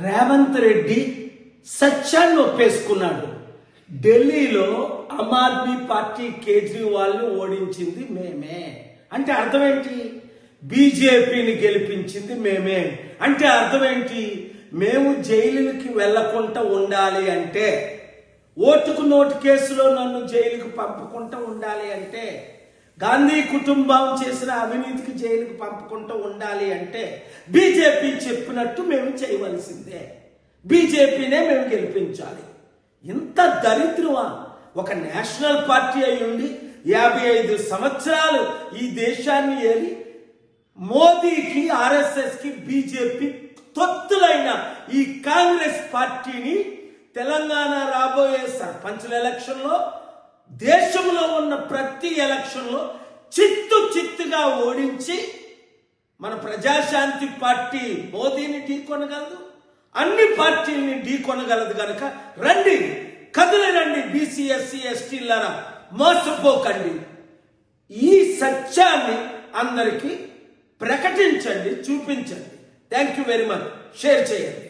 రేవంత్ రెడ్డి సత్యాన్ని ఒప్పేసుకున్నాడు. ఢిల్లీలో ఆమ్ ఆద్మీ పార్టీ కేజ్రీవాల్ని ఓడించింది మేమే అంటే అర్థం ఏంటి? బీజేపీని గెలిపించింది మేమే అంటే అర్థం ఏంటి? మేము జైలుకి వెళ్లకుండా ఉండాలి అంటే, ఓటుకు నోటు కేసులో నన్ను జైలుకు పంపకుండా ఉండాలి అంటే, గాంధీ కుటుంబం చేసిన అవినీతికి జైలుకు పంపకుండా ఉండాలి అంటే బీజేపీ చెప్పినట్టు మేము చేయవలసిందే. బీజేపీనే మేము గెలిపించాలి. ఇంత దరిద్రమా? ఒక నేషనల్ పార్టీ అయి ఉండి 55 సంవత్సరాలు ఈ దేశాన్ని ఏలి మోదీకి, ఆర్ఎస్ఎస్కి, బీజేపీ తొత్తులైన ఈ కాంగ్రెస్ పార్టీని తెలంగాణ రాబోయే సర్పంచుల ఎలక్షన్లో, దేశంలో ఉన్న ప్రతి ఎలక్షన్లో చిత్తుగా ఓడించి మన ప్రజాశాంతి పార్టీ మోదీని ఢీకొనగలదు, అన్ని పార్టీల్ని ఢీకొనగలదు. కనుక రండి, కదిలి రండి బీసీ, ఎస్సీ, ఎస్టీలారా, మోసపోకండి. ఈ సత్యాన్ని అందరికీ ప్రకటించండి, చూపించండి. Thank you very much. Share చేయండి.